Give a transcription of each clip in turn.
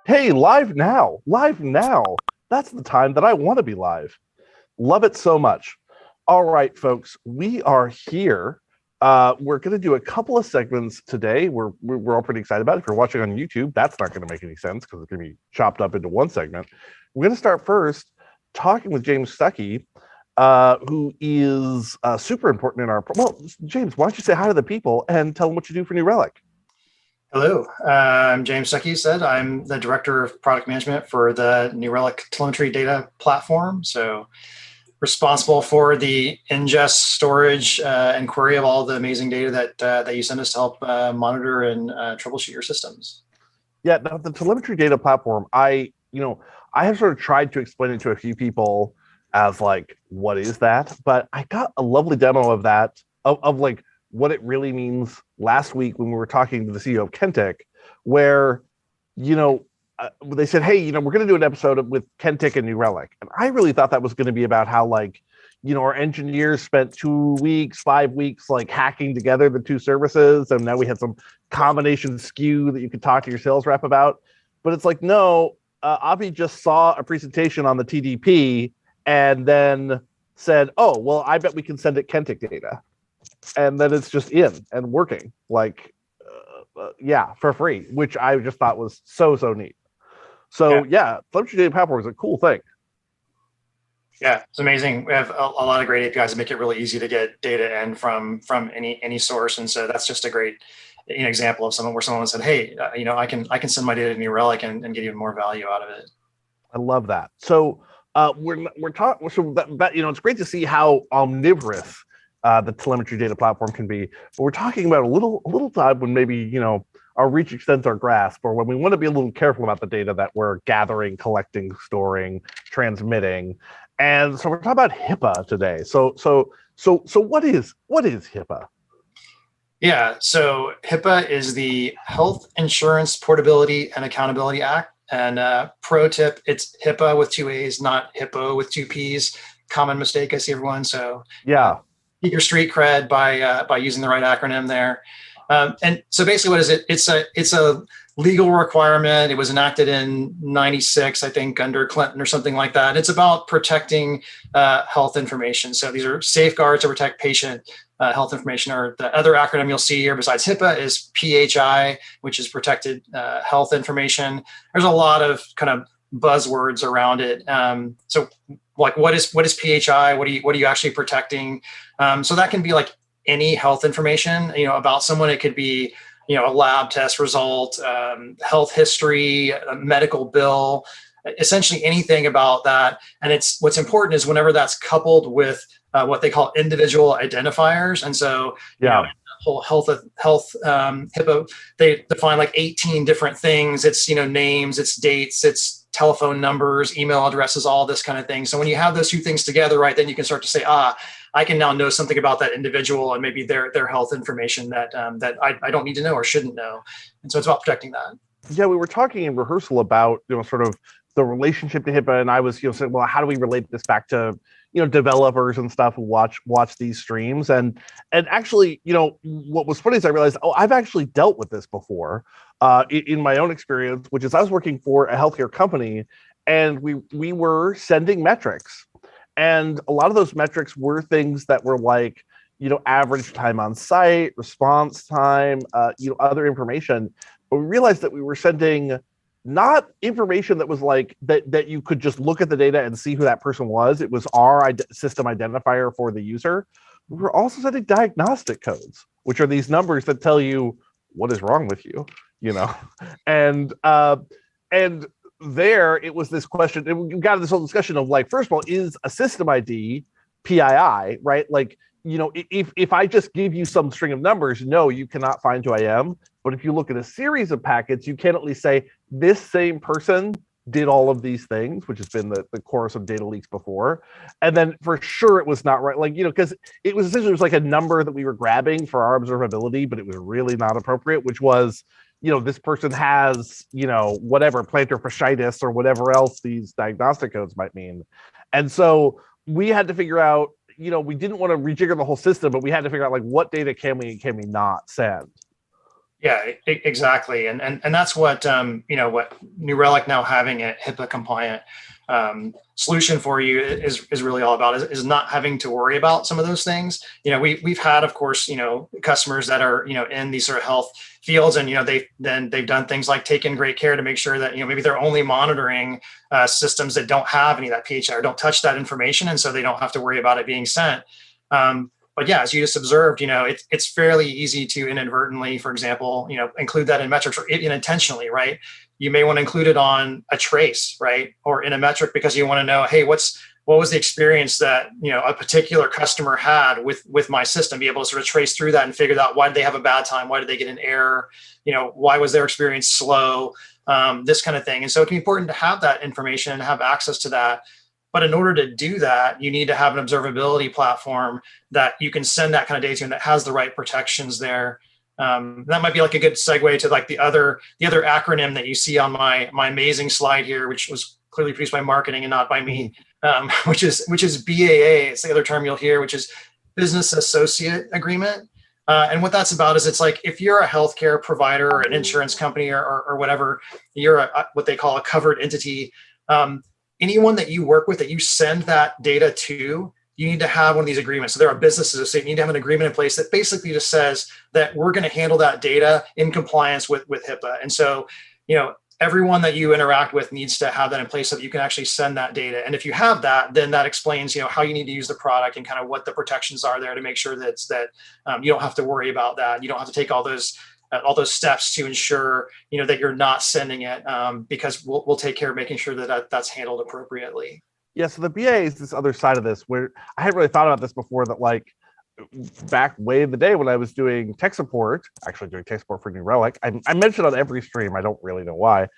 Hey, live now, live now. That's the time that I want to be live. Love it so much. All right, folks, we are here. We're going to do a couple of segments today. We're all pretty excited about it. If you're watching on YouTube, that's not going to make any sense because it's going to be chopped up into one segment. We're going to start first talking with James Stuckey, who is super important in our. Well, James, why don't you say hi to the people and tell them what you do for New Relic? Hello, I'm James Stuckey. I'm the Director of Product Management for the New Relic Telemetry Data Platform. So responsible for the ingest, storage, and query of all the amazing data that you send us to help monitor and troubleshoot your systems. Yeah, now the telemetry data platform, I have sort of tried to explain it to a few people as like, what is that? But I got a lovely demo of that, of like what it really means last week when we were talking to the CEO of Kentic, where, they said, hey, we're going to do an episode with Kentic and New Relic. And I really thought that was going to be about how, like, our engineers spent 2 weeks, 5 weeks, like hacking together the two services. And now we had some combination SKU that you could talk to your sales rep about. But it's like, no, Avi just saw a presentation on the TDP and then said, oh, well, I bet we can send it Kentic data. And then it's just in and working, like, for free, which I just thought was so neat. So yeah, telemetry data platform is a cool thing. Yeah, it's amazing. We have a lot of great APIs that make it really easy to get data in from any source, and so that's just a great example of someone where someone said, "Hey, I can send my data to New Relic and get even more value out of it." I love that. So we're talking. So that it's great to see how omnivorous the telemetry data platform can be. But we're talking about a little time when maybe our reach extends our grasp, or when we want to be a little careful about the data that we're gathering, collecting, storing, transmitting. And so we're talking about HIPAA today. So what is HIPAA? Yeah, so HIPAA is the Health Insurance Portability and Accountability Act. And pro tip, it's HIPAA with two A's, not HIPPO with two P's. Common mistake I see everyone. So yeah, keep your street cred by using the right acronym there. And so basically, what is it? It's a legal requirement. It was enacted in '96, I think, under Clinton or something like that. It's about protecting health information. So these are safeguards to protect patient health information. Or the other acronym you'll see here besides HIPAA is PHI, which is protected health information. There's a lot of kind of buzzwords around it. So like, what is PHI? What are you actually protecting? So that can be like any health information, about someone. It could be, a lab test result, health history, a medical bill, essentially anything about that. And what's important is whenever that's coupled with what they call individual identifiers. And so, whole health HIPAA, they define like 18 different things. It's, names, it's dates, it's telephone numbers, email addresses, all this kind of thing. So when you have those two things together, right, then you can start to say, I can now know something about that individual and maybe their health information that I don't need to know or shouldn't know. And so it's about protecting that. Yeah, we were talking in rehearsal about sort of the relationship to HIPAA, and I was saying, well, how do we relate this back to developers and stuff who watch these streams? And actually, what was funny is I realized, I've actually dealt with this before in my own experience, which is I was working for a healthcare company, and we were sending metrics, and a lot of those metrics were things that were like average time on site, response time, other information. But we realized that we were sending not information that was like that you could just look at the data and see who that person was. It was our system identifier for the user. We were also sending diagnostic codes, which are these numbers that tell you what is wrong with you, and there it was this question, and we got this whole discussion of like, first of all, is a system ID PII, right? Like, if I just give you some string of numbers, no, you cannot find who I am. But if you look at a series of packets, you can at least say this same person did all of these things, which has been the chorus of data leaks before. And then for sure it was not right. Like, because it was essentially, it was like a number that we were grabbing for our observability, but it was really not appropriate, which was, this person has, whatever, plantar fasciitis or whatever else these diagnostic codes might mean. And so we had to figure out, we didn't want to rejigger the whole system, but we had to figure out like what data can we not send. Yeah, exactly. And that's what, what New Relic now having a HIPAA compliant solution for you is really all about, is not having to worry about some of those things. We've had, of course, customers that are, in these sort of health fields, and, they've done things like taken great care to make sure that, maybe they're only monitoring systems that don't have any of that PHI or don't touch that information. And so they don't have to worry about it being sent. But yeah, as you just observed, it's fairly easy to inadvertently, for example, include that in metrics, or intentionally, right? You may want to include it on a trace, right? Or in a metric, because you want to know, hey, what was the experience that, a particular customer had with my system, be able to sort of trace through that and figure out, why did they have a bad time? Why did they get an error? Why was their experience slow? This kind of thing. And so it can be important to have that information and have access to that. But in order to do that, you need to have an observability platform that you can send that kind of data to, and that has the right protections there. That might be like a good segue to like the other acronym that you see on my amazing slide here, which was clearly produced by marketing and not by me, which is BAA. It's the other term you'll hear, which is Business Associate Agreement. And what that's about is, it's like, if you're a healthcare provider or an insurance company or whatever, you're what they call a covered entity. Anyone that you work with, that you send that data to, you need to have one of these agreements. So there are businesses that need to have an agreement in place that basically just says that we're going to handle that data in compliance with HIPAA. And so, everyone that you interact with needs to have that in place so that you can actually send that data. And if you have that, then that explains, how you need to use the product and kind of what the protections are there to make sure that you don't have to worry about that. You don't have to take all those steps to ensure, that you're not sending it, because we'll take care of making sure that that's handled appropriately. Yeah, so the BA is this other side of this, where I hadn't really thought about this before, that like back way in the day when I was doing tech support, actually doing tech support for New Relic, I mentioned on every stream, I don't really know why,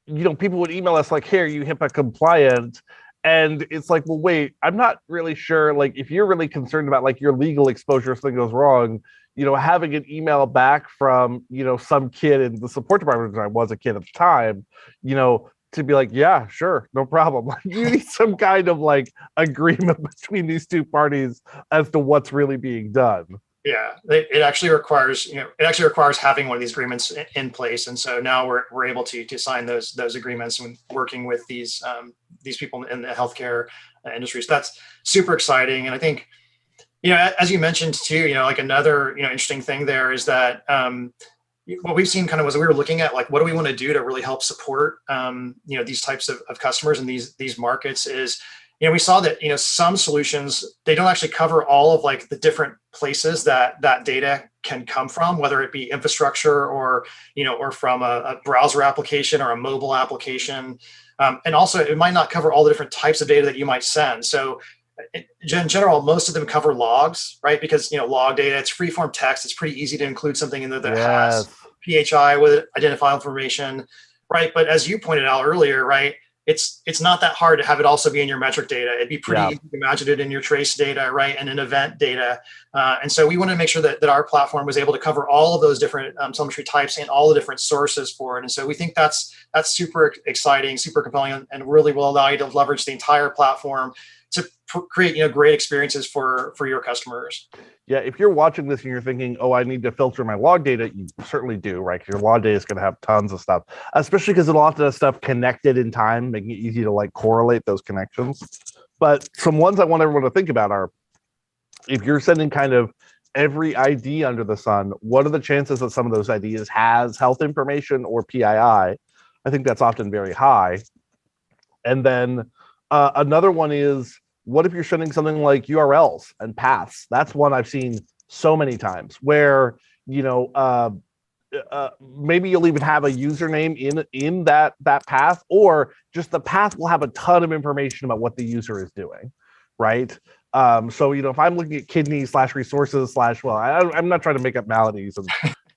people would email us like, hey, are you HIPAA compliant? And it's like, well, wait, I'm not really sure. Like, if you're really concerned about like your legal exposure if something goes wrong, having an email back from, some kid in the support department, because I was a kid at the time, to be like, yeah, sure, no problem. You need some kind of like agreement between these two parties as to what's really being done. Yeah, it actually requires, having one of these agreements in place. And so now we're able to sign those agreements when working with these people in the healthcare industry. So that's super exciting. And I think, as you mentioned too, like another, interesting thing there is that, what we've seen kind of was, we were looking at like, what do we want to do to really help support, these types of customers and these markets is, we saw that, some solutions, they don't actually cover all of like the different places that data can come from, whether it be infrastructure or, or from a browser application or a mobile application. And also it might not cover all the different types of data that you might send. So in general, most of them cover logs, right? Because, log data, it's free-form text. It's pretty easy to include something in there that has PHI with identifiable information, right? But as you pointed out earlier, right, it's not that hard to have it also be in your metric data. It'd be pretty easy to imagine it in your trace data, right, and in event data. And so we want to make sure that our platform was able to cover all of those different telemetry types and all the different sources for it. And so we think that's super exciting, super compelling, and really will allow you to leverage the entire platform to create great experiences for your customers. Yeah, if you're watching this and you're thinking, oh, I need to filter my log data, you certainly do, right? Your log data is going to have tons of stuff, especially because it'll often have stuff connected in time, making it easy to like correlate those connections. But some ones I want everyone to think about are, if you're sending kind of every ID under the sun, what are the chances that some of those IDs has health information or PII? I think that's often very high. And then another one is, what if you're sending something like URLs and paths? That's one I've seen so many times where, maybe you'll even have a username in that path, or just the path will have a ton of information about what the user is doing, right? So, if I'm looking at kidney/resources/ well, I'm not trying to make up maladies and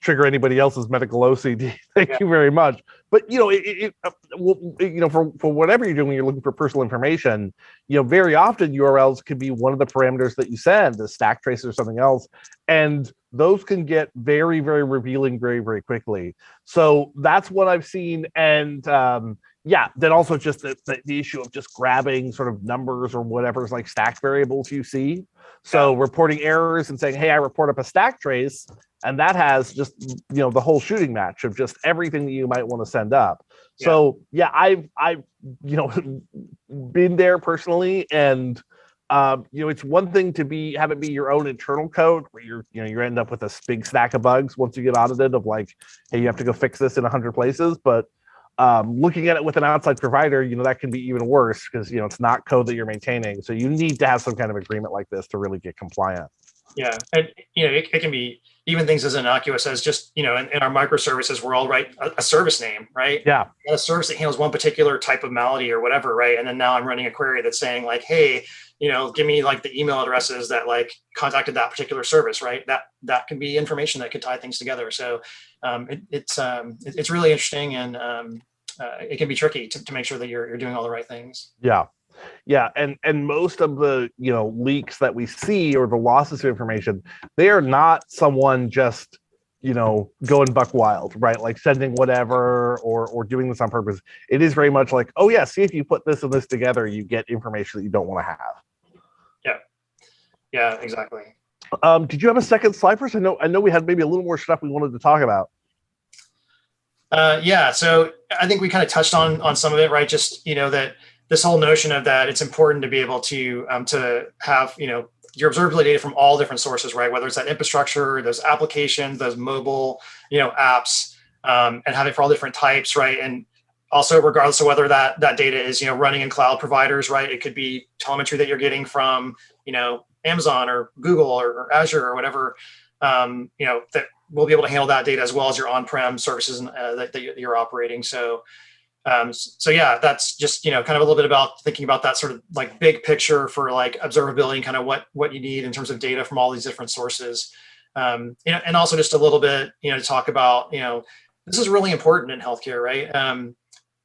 trigger anybody else's medical OCD. Thank you very much. But for whatever you're doing, you're looking for personal information. Very often URLs could be one of the parameters that you send, the stack trace or something else, and those can get very, very revealing very, very quickly. So that's what I've seen. And then also just the issue of just grabbing sort of numbers or whatever's like stack variables you see. So reporting errors and saying, hey, I report up a stack trace, and that has just, the whole shooting match of just everything that you might want to send up. So yeah, I've been there personally, and it's one thing to have it be your own internal code where you end up with a big stack of bugs once you get audited of like, hey, you have to go fix this in 100 places. But looking at it with an outside provider, that can be even worse because it's not code that you're maintaining. So you need to have some kind of agreement like this to really get compliant. Yeah, and it can be even things as innocuous as just in our microservices, we're all write a service name, right? Yeah, a service that handles one particular type of malady or whatever, right? And then now I'm running a query that's saying like, hey, give me like the email addresses that like contacted that particular service, right? That can be information that could tie things together. So it's really interesting, and it can be tricky to make sure that you're doing all the right things. Yeah, and most of the leaks that we see or the losses of information, they are not someone just going buck wild, right? Like sending whatever or doing this on purpose. It is very much like, oh yeah, see if you put this and this together, you get information that you don't want to have. Yeah, exactly. Did you have a second slide first? I know we had maybe a little more stuff we wanted to talk about. Yeah, so I think we kind of touched on some of it, right? Just that this whole notion of that it's important to be able to have your observability data from all different sources, right? Whether it's that infrastructure, those applications, those mobile apps, and have it for all different types, right? And also regardless of whether that data is running in cloud providers, right? It could be telemetry that you're getting from Amazon or Google or Azure or whatever, that we'll be able to handle that data as well as your on-prem services that you're operating. So yeah, that's just kind of a little bit about thinking about that sort of like big picture for like observability and kind of what you need in terms of data from all these different sources. And also just a little bit to talk about this is really important in healthcare, right?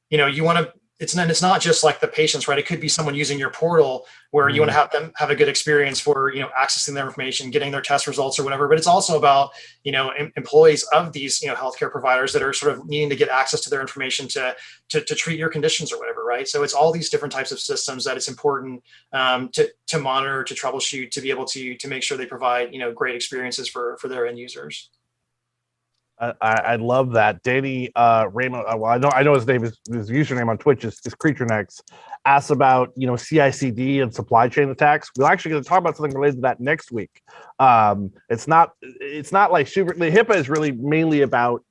You want to it's not just like the patients, right? It could be someone using your portal where you want to have them have a good experience for accessing their information, getting their test results or whatever. But it's also about employees of these healthcare providers that are sort of needing to get access to their information to treat your conditions or whatever, right? So it's all these different types of systems that it's important to monitor, to troubleshoot, to be able to make sure they provide great experiences for their end users. I love that. Danny Raymond, well, I know his name is his username on Twitch is CreatureNext, asks about CI/CD and supply chain attacks. We're actually going to talk about something related to that next week. It's not like super. The HIPAA is really mainly about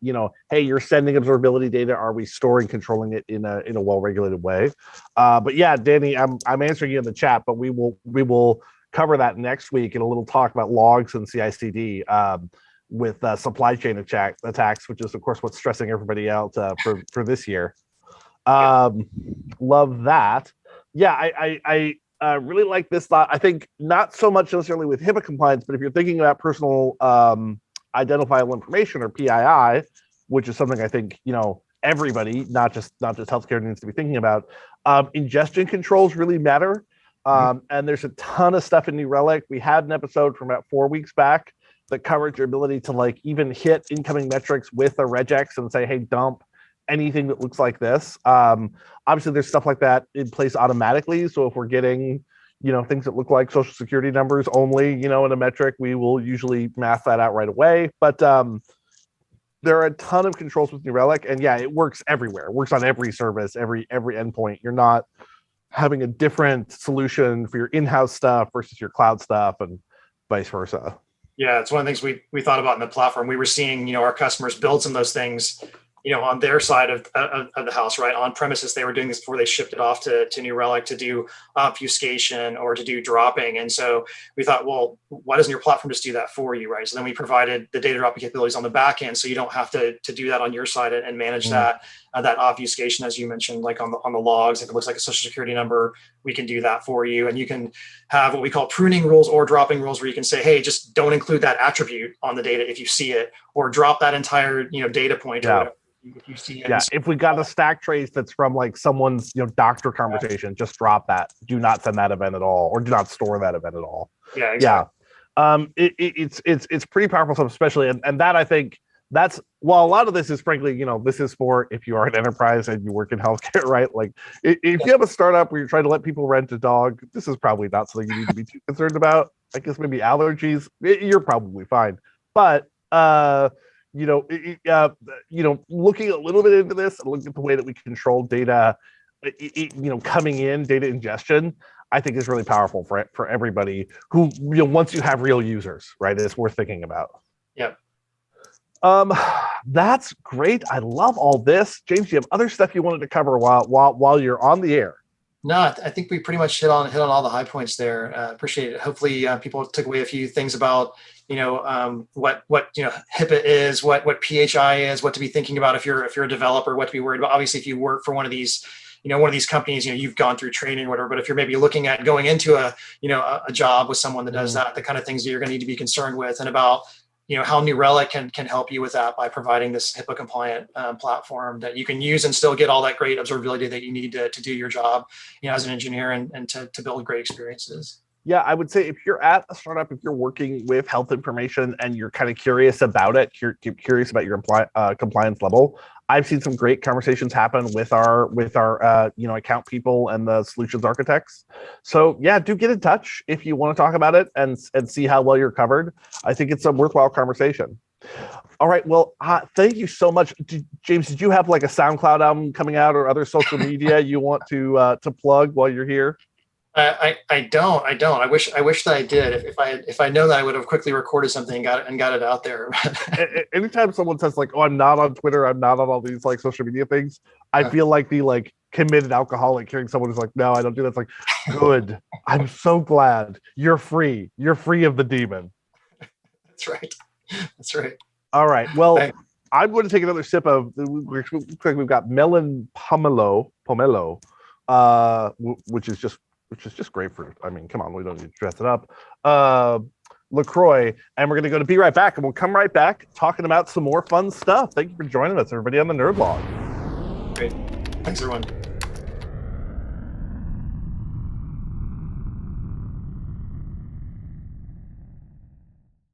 hey, you're sending observability data. Are we storing, controlling it in a well-regulated way? But yeah, Danny, I'm answering you in the chat, but we will cover that next week in a little talk about logs and CI/CD. With supply chain attacks, which is of course what's stressing everybody out for this year. Love that. Yeah, I really like this thought. I think not so much necessarily with HIPAA compliance, but if you're thinking about personal identifiable information or PII, which is something I think everybody, not just healthcare, needs to be thinking about. Ingestion controls really matter, and there's a ton of stuff in New Relic. We had an episode from about 4 weeks back that covered your ability to like even hit incoming metrics with a regex and say, hey, dump anything that looks like this. Obviously, there's stuff like that in place automatically. So if we're getting, things that look like social security numbers only, in a metric, we will usually math that out right away. But there are a ton of controls with New Relic, and yeah, it works everywhere. It works on every service, every endpoint. You're not having a different solution for your in-house stuff versus your cloud stuff, and vice versa. Yeah, it's one of the things we thought about in the platform. We were seeing, our customers build some of those things, on their side of the house, right? On premises, they were doing this before they shipped it off to New Relic to do obfuscation or to do dropping. And so we thought, well, why doesn't your platform just do that for you, right? So then we provided the data dropping capabilities on the back end, so you don't have to do that on your side and manage that obfuscation, as you mentioned, like on the logs. If it looks like a social security number, we can do that for you. And you can have what we call pruning rules or dropping rules, where you can say, hey, just don't include that attribute on the data if you see it, or drop that entire data point or whatever. If you see it. Yeah, if we got a stack trace that's from like someone's doctor conversation, just drop that. Do not send that event at all, or do not store that event at all. Yeah, exactly. Yeah, it's pretty powerful stuff, especially, and that I think that's, while a lot of this is frankly, this is for if you are an enterprise and you work in healthcare, right? Like if you have a startup where you're trying to let people rent a dog, this is probably not something you need to be too concerned about. I guess maybe allergies, you're probably fine. But looking a little bit into this and looking at the way that we control data, coming in, data ingestion, I think is really powerful for everybody who, once you have real users, right, it's worth thinking about. Yep. That's great. I love all this. James, do you have other stuff you wanted to cover while you're on the air? No, I think we pretty much hit on all the high points there. Appreciate it. Hopefully, people took away a few things about what HIPAA is, what PHI is, what to be thinking about if you're a developer, what to be worried about. Obviously, if you work for one of these companies, you've gone through training or whatever. But if you're maybe looking at going into a job with someone that does that, the kind of things that you're going to need to be concerned with, and about how New Relic can help you with that by providing this HIPAA compliant platform that you can use and still get all that great observability that you need to do your job, as an engineer and to build great experiences. Yeah, I would say if you're at a startup, if you're working with health information and you're kind of curious about it, curious about your compliance level, I've seen some great conversations happen with our account people and the solutions architects. So yeah, do get in touch if you want to talk about it and see how well you're covered. I think it's a worthwhile conversation. All right, well, thank you so much, James. Did you have like a SoundCloud album coming out or other social media you want to plug while you're here? I don't. I wish that I did. If I know that, I would have quickly recorded something and got it out there. Anytime someone says like, "Oh, I'm not on Twitter. I'm not on all these like social media things," I feel like the committed alcoholic hearing someone who's like, "No, I don't do that." It's like, good. I'm so glad you're free. You're free of the demon. That's right. That's right. All right. Well, thanks. I'm going to take another sip of. We've got melon pomelo, which is just grapefruit. I mean, come on, we don't need to dress it up. LaCroix, and we're going to be right back, and we'll come right back talking about some more fun stuff. Thank you for joining us, everybody, on the Nerd Log. Great. Thanks, everyone.